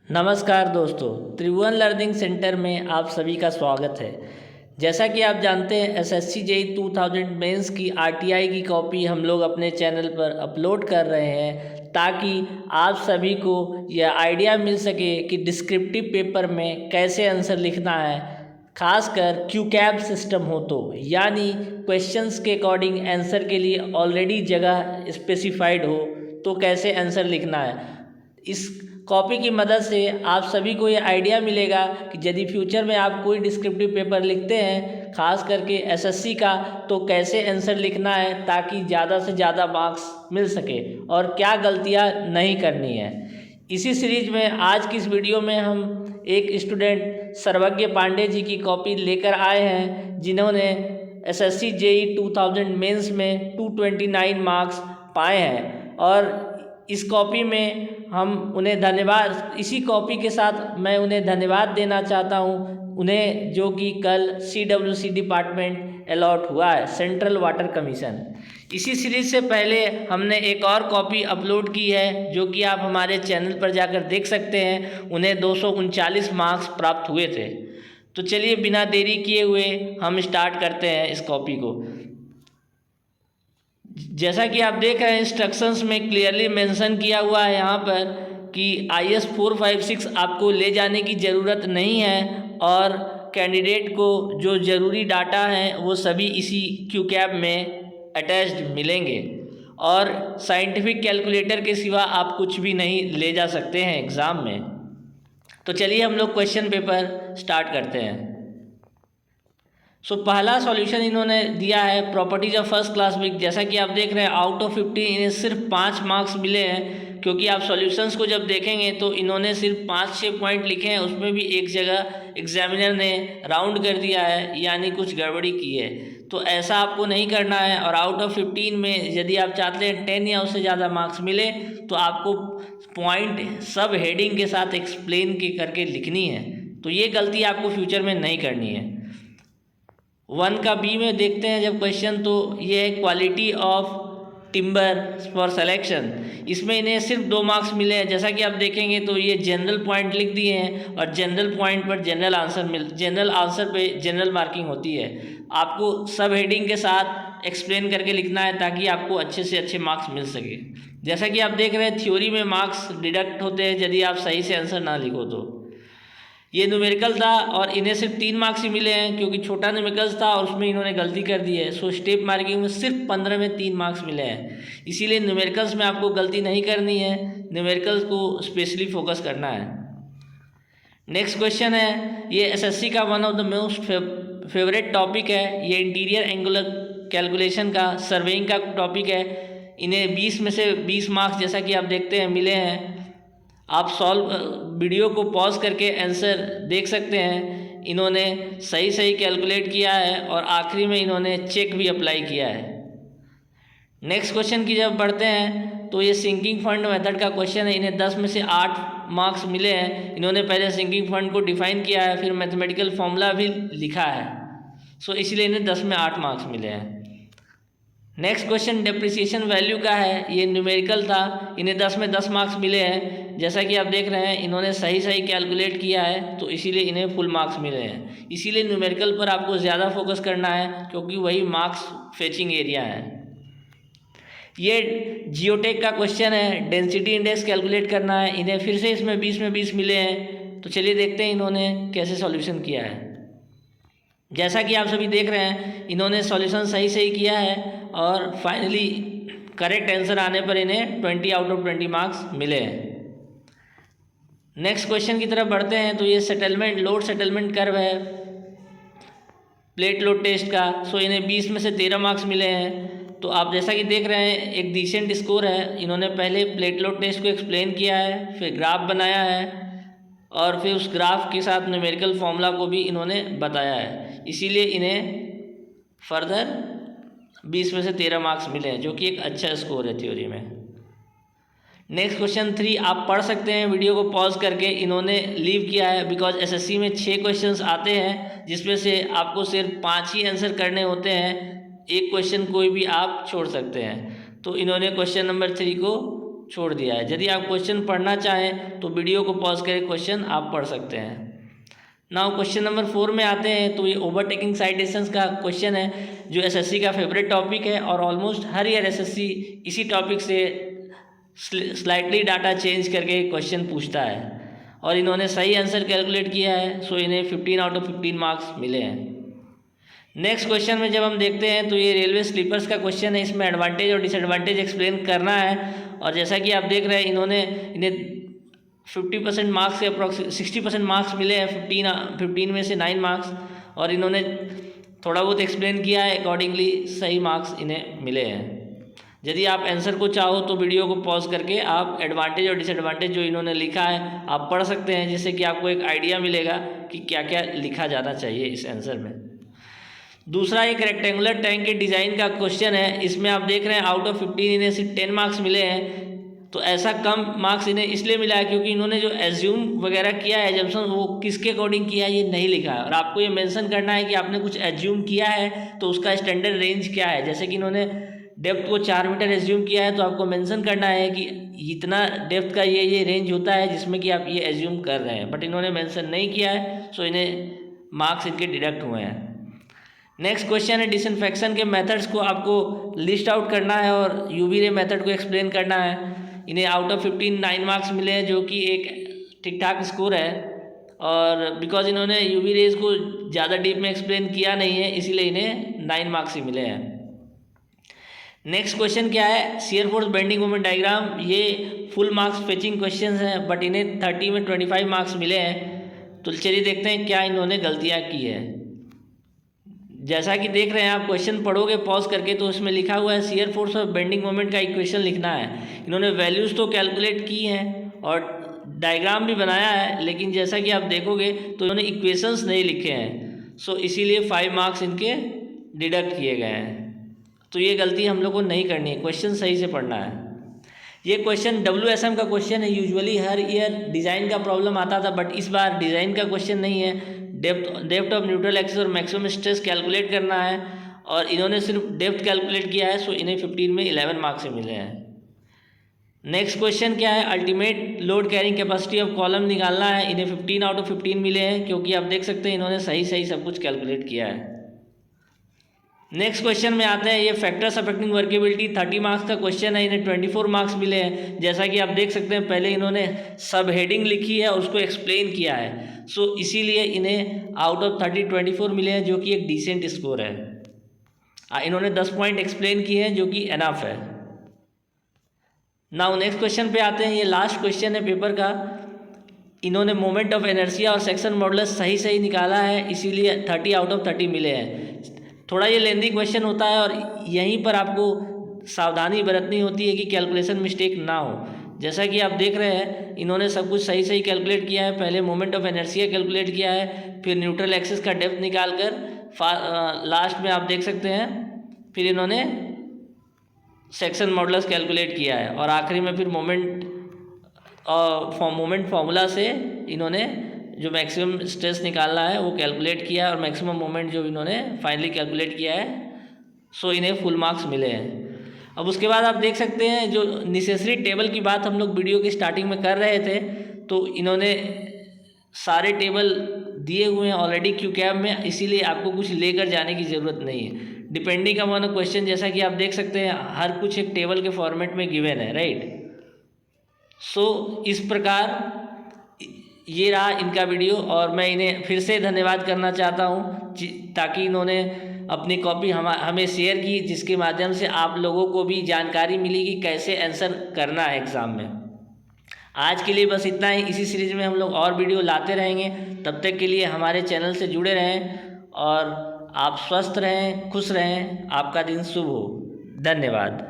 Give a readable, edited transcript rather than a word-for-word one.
नमस्कार दोस्तों, त्रिभुवन learning centre में आप सभी का स्वागत है। जैसा कि आप जानते हैं एसएससी जेईई 2000 मेंस की आरटीआई की कॉपी हम लोग अपने चैनल पर अपलोड कर रहे हैं ताकि आप सभी को यह आइडिया मिल सके कि डिस्क्रिप्टिव पेपर में कैसे आंसर लिखना है, खासकर क्यूकैब सिस्टम हो तो, यानी क्वेश्चंस के अकॉर्डिंग आंसर के लिए ऑलरेडी जगह स्पेसिफाइड हो तो कैसे आंसर लिखना है। इस कॉपी की मदद से आप सभी को ये आइडिया मिलेगा कि यदि फ्यूचर में आप कोई डिस्क्रिप्टिव पेपर लिखते हैं, खास करके एसएससी का, तो कैसे आंसर लिखना है ताकि ज़्यादा से ज़्यादा मार्क्स मिल सके और क्या गलतियां नहीं करनी है। इसी सीरीज में आज की इस वीडियो में हम एक स्टूडेंट सर्वज्ञ पांडे जी की कॉपी लेकर आए हैं, जिन्होंने एसएससी जेईई 2000 मेंस में 229 मार्क्स पाए हैं। और इस कॉपी में हम उन्हें धन्यवाद, इसी कॉपी के साथ मैं उन्हें धन्यवाद देना चाहता हूं, उन्हें जो कि कल CWC डिपार्टमेंट अलॉट हुआ है, सेंट्रल वाटर कमीशन। इसी सीरीज से पहले हमने एक और कॉपी अपलोड की है जो कि आप हमारे चैनल पर जाकर देख सकते हैं। उन्हें 239 मार्क्स प्राप्त हुए थे। तो चलिए बिना देरी किए हुए हम स्टार्ट करते हैं इस कॉपी को। जैसा कि आप देख रहे हैं इंस्ट्रक्शंस में क्लियरली मेंशन किया हुआ है यहाँ पर कि IS 456 आपको ले जाने की ज़रूरत नहीं है और कैंडिडेट को जो ज़रूरी डाटा हैं वो सभी इसी क्यूकैब में अटैच्ड मिलेंगे और साइंटिफिक कैलकुलेटर के सिवा आप कुछ भी नहीं ले जा सकते हैं एग्ज़ाम में। तो चलिए हम लोग क्वेश्चन पेपर स्टार्ट करते हैं। पहला सॉल्यूशन इन्होंने दिया है properties of first class week. जैसा कि आप देख रहे हैं आउट ऑफ 50 इन्हें सिर्फ 5 मार्क्स मिले हैं, क्योंकि आप सॉल्यूशंस को जब देखेंगे तो इन्होंने सिर्फ 5-6 पॉइंट लिखे हैं, उसमें भी एक जगह एग्जामिनर ने राउंड कर दिया है, यानी कुछ गड़बड़ी की है। तो ऐसा आपको नहीं करना है। और आउट ऑफ 15 में यदि आप चाहते हैं 10 या उससे ज़्यादा मार्क्स मिले तो आपको पॉइंट सब हेडिंग के साथ एक्सप्लेन करके लिखनी है। तो ये गलती आपको फ्यूचर में नहीं करनी है। 1 का बी में देखते हैं जब क्वेश्चन, तो ये है quality of timber for selection. इसमें इन्हें सिर्फ 2 मार्क्स मिले हैं। जैसा कि आप देखेंगे तो ये जनरल पॉइंट लिख दिए हैं और जनरल पॉइंट पर जनरल आंसर पे जनरल मार्किंग होती है। आपको सब हेडिंग के साथ एक्सप्लेन करके लिखना है ताकि आपको अच्छे से अच्छे मार्क्स मिल सके। जैसा कि आप देख रहे हैं थ्योरी में मार्क्स डिडक्ट होते हैं यदि आप सही से आंसर ना लिखो तो। ये न्यूमेरिकल था और इन्हें सिर्फ 3 मार्क्स ही मिले हैं क्योंकि छोटा न्यूमेरिकल्स था और उसमें इन्होंने गलती कर दी है। स्टेप मार्किंग में सिर्फ 15 में 3 मार्क्स मिले हैं। इसीलिए न्यूमेरिकल्स में आपको गलती नहीं करनी है, न्यूमेरिकल्स को स्पेशली फोकस करना है। नेक्स्ट क्वेश्चन है, ये एसएससी का one of the most favourite topic है। ये इंटीरियर एंगुलर कैलकुलेशन का सर्वेइंग का टॉपिक है। इन्हें 20 में से 20 मार्क्स जैसा कि आप देखते हैं मिले हैं। आप वीडियो को पॉज करके आंसर देख सकते हैं। इन्होंने सही कैलकुलेट किया है और आखिरी में इन्होंने चेक भी अप्लाई किया है। नेक्स्ट क्वेश्चन की जब बढ़ते हैं तो ये सिंकिंग फंड मेथड का क्वेश्चन है। इन्हें 10 में से 8 मार्क्स मिले हैं। इन्होंने पहले सिंकिंग फंड को डिफाइन किया है, फिर मैथमेटिकल फॉर्मूला भी लिखा है। इसलिए इन्हें 10 में 8 मार्क्स मिले हैं। नेक्स्ट क्वेश्चन डेप्रिसिएशन वैल्यू का है। ये न्यूमेरिकल था, इन्हें 10 में 10 मार्क्स मिले हैं। जैसा कि आप देख रहे हैं इन्होंने सही कैलकुलेट किया है, तो इसीलिए इन्हें फुल मार्क्स मिले हैं। इसीलिए न्यूमेरिकल पर आपको ज़्यादा फोकस करना है क्योंकि वही मार्क्स फेचिंग एरिया है। ये जियोटेक का क्वेश्चन है, डेंसिटी इंडेक्स कैलकुलेट करना है। इन्हें फिर से इसमें 20 में 20 मिले हैं। तो चलिए देखते हैं इन्होंने कैसे सॉल्यूशन किया है। जैसा कि आप सभी देख रहे हैं इन्होंने सॉल्यूशन सही किया है और फाइनली करेक्ट आंसर आने पर इन्हें 20 आउट ऑफ 20 मार्क्स मिले हैं। नेक्स्ट क्वेश्चन की तरफ बढ़ते हैं तो ये लोड सेटलमेंट कर्व है प्लेट लोड टेस्ट का। इन्हें 20 में से 13 मार्क्स मिले हैं। तो आप जैसा कि देख रहे हैं एक डिसेंट स्कोर है। इन्होंने पहले प्लेट लोड टेस्ट को एक्सप्लेन किया है, फिर ग्राफ बनाया है और फिर उस ग्राफ के साथ न्यूमेरिकल फॉर्मूला को भी इन्होंने बताया है। इसीलिए इन्हें फर्दर 20 में से 13 मार्क्स मिले हैं, जो कि एक अच्छा स्कोर है थ्योरी में। नेक्स्ट क्वेश्चन 3 आप पढ़ सकते हैं वीडियो को पॉज करके। इन्होंने लीव किया है बिकॉज एसएससी में 6 क्वेश्चंस आते हैं जिसमें से आपको सिर्फ 5 ही आंसर करने होते हैं। एक क्वेश्चन कोई भी आप छोड़ सकते हैं। तो इन्होंने क्वेश्चन नंबर 3 को छोड़ दिया है। यदि आप क्वेश्चन पढ़ना चाहें तो वीडियो को पॉज करके क्वेश्चन आप पढ़ सकते हैं। नाउ क्वेश्चन नंबर 4 में आते हैं। तो ये ओवरटेकिंग साइड डिस्टेंस का क्वेश्चन है जो एसएससी का फेवरेट टॉपिक है और ऑलमोस्ट हर ईयर एसएससी इसी टॉपिक से स्लाइटली डाटा चेंज करके क्वेश्चन पूछता है और इन्होंने सही आंसर कैलकुलेट किया है, सो इन्हें 15 आउट ऑफ 15 मार्क्स मिले हैं। नेक्स्ट क्वेश्चन में जब हम देखते हैं तो ये रेलवे स्लीपर्स का क्वेश्चन है। इसमें एडवांटेज और डिसएडवांटेज एक्सप्लेन करना है और जैसा कि आप देख रहे हैं इन्हें 50% मार्क्स से अप्रॉक्स 60% मार्क्स मिले हैं, 15 में से 9 मार्क्स, और इन्होंने थोड़ा बहुत एक्सप्लेन किया है, अकॉर्डिंगली सही मार्क्स इन्हें मिले हैं। यदि आप आंसर को चाहो तो वीडियो को पॉज करके आप एडवांटेज और डिसएडवांटेज जो इन्होंने लिखा है आप पढ़ सकते हैं, जिससे कि आपको एक आइडिया मिलेगा कि क्या क्या लिखा जाना चाहिए इस आंसर में। दूसरा एक रेक्टेंगुलर टैंक के डिज़ाइन का क्वेश्चन है। इसमें आप देख रहे हैं आउट ऑफ 15 इन्हें सिर्फ 10 मार्क्स मिले हैं। तो ऐसा कम मार्क्स इन्हें इसलिए मिला है क्योंकि इन्होंने जो एज्यूम वगैरह किया है, एजम्पशन, वो किसके अकॉर्डिंग किया है ये नहीं लिखा है। और आपको ये मेंशन करना है कि आपने कुछ एज्यूम किया है तो उसका स्टैंडर्ड रेंज क्या है। जैसे कि इन्होंने डेप्थ को 4 मीटर एज्यूम किया है तो आपको मेंशन करना है कि इतना डेप्थ का ये रेंज होता है जिसमें कि आप ये एज्यूम कर रहे हैं, बट इन्होंने मेंशन नहीं किया है, सो इन्हें मार्क्स इनके डिडक्ट हुए हैं। नेक्स्ट क्वेश्चन है डिसइंफेक्शन के मेथड्स को आपको लिस्ट आउट करना है और यूवी रे मेथड को एक्सप्लेन करना है। इन्हें आउट ऑफ 15 9 मार्क्स मिले हैं, जो कि एक ठीक ठाक स्कोर है, और बिकॉज इन्होंने यूवी रेज को ज़्यादा डीप में एक्सप्लेन किया नहीं है इसीलिए इन्हें 9 मार्क्स ही मिले हैं। नेक्स्ट क्वेश्चन क्या है, shear force bending moment diagram. ये फुल मार्क्स फेचिंग क्वेश्चन हैं, बट इन्हें 30 में 25 मार्क्स मिले हैं। तो चलिए देखते हैं क्या इन्होंने गलतियाँ की है। जैसा कि देख रहे हैं आप, क्वेश्चन पढ़ोगे पॉज करके तो उसमें लिखा हुआ है शियर फोर्स और बेंडिंग मोमेंट का इक्वेशन लिखना है। इन्होंने वैल्यूज़ तो कैलकुलेट की हैं और डायग्राम भी बनाया है, लेकिन जैसा कि आप देखोगे तो इन्होंने इक्वेशंस नहीं लिखे हैं, सो इसीलिए 5 मार्क्स इनके डिडक्ट किए गए हैं। तो ये गलती हम लोग को नहीं करनी है, क्वेश्चन सही से पढ़ना है। ये क्वेश्चन WSM का क्वेश्चन है। यूजुअली हर ईयर डिज़ाइन का प्रॉब्लम आता था, बट इस बार डिज़ाइन का क्वेश्चन नहीं है। डेप्थ ऑफ न्यूट्रल एक्सिस और मैक्सिमम स्ट्रेस कैलकुलेट करना है और इन्होंने सिर्फ डेप्थ कैलकुलेट किया है, सो इन्हें 15 में 11 मार्क्स से मिले हैं। नेक्स्ट क्वेश्चन क्या है, ultimate load carrying capacity of column निकालना है। इन्हें 15 आउट ऑफ 15 मिले हैं, क्योंकि आप देख सकते हैं इन्होंने सही सब कुछ कैलकुलेट किया है। नेक्स्ट क्वेश्चन में आते हैं, ये फैक्टर्स अफेक्टिंग वर्केबिलिटी 30 मार्क्स का क्वेश्चन है। इन्हें 24 मार्क्स मिले हैं। जैसा कि आप देख सकते हैं पहले इन्होंने सब हेडिंग लिखी है और उसको एक्सप्लेन किया है, सो इसीलिए इन्हें आउट ऑफ 30 24 मिले हैं, जो कि एक डिसेंट स्कोर है। इन्होंने 10 पॉइंट एक्सप्लेन किए हैं, जो कि एनफ है। नाउ नेक्स्ट क्वेश्चन पे आते हैं। ये लास्ट क्वेश्चन है पेपर का। इन्होंने मोमेंट ऑफ इनर्शिया और सेक्शन मॉडुलस सही निकाला है, इसीलिए 30 आउट ऑफ 30 मिले हैं। थोड़ा ये लेंदी क्वेश्चन होता है और यहीं पर आपको सावधानी बरतनी होती है कि कैलकुलेशन मिस्टेक ना हो। जैसा कि आप देख रहे हैं इन्होंने सब कुछ सही कैलकुलेट किया है। पहले मोमेंट ऑफ इनर्शिया कैलकुलेट किया है, फिर न्यूट्रल एक्सिस का डेप्थ निकाल कर लास्ट में आप देख सकते हैं फिर इन्होंने सेक्शन मॉडुलस कैलकुलेट किया है, और आखिरी में फिर मोमेंट फॉर्मूला से इन्होंने जो मैक्सिमम स्ट्रेस निकालना है वो कैलकुलेट किया है, और मैक्सिमम मोमेंट जो इन्होंने फाइनली कैलकुलेट किया है, सो इन्हें फुल मार्क्स मिले हैं। अब उसके बाद आप देख सकते हैं जो नेसेसरी टेबल की बात हम लोग वीडियो की स्टार्टिंग में कर रहे थे, तो इन्होंने सारे टेबल दिए हुए हैं ऑलरेडी क्यूकैब में, इसीलिए आपको कुछ लेकर जाने की ज़रूरत नहीं है। डिपेंडिंग अपॉन क्वेश्चन, जैसा कि आप देख सकते हैं हर कुछ एक टेबल के फॉर्मेट में गिवन है, राइट। सो इस प्रकार ये रहा इनका वीडियो, और मैं इन्हें फिर से धन्यवाद करना चाहता हूँ ताकि इन्होंने अपनी कॉपी हमें शेयर की, जिसके माध्यम से आप लोगों को भी जानकारी मिली कि कैसे आंसर करना है एग्ज़ाम में। आज के लिए बस इतना ही। इसी सीरीज़ में हम लोग और वीडियो लाते रहेंगे। तब तक के लिए हमारे चैनल से जुड़े रहें और आप स्वस्थ रहें, खुश रहें। आपका दिन शुभ हो। धन्यवाद।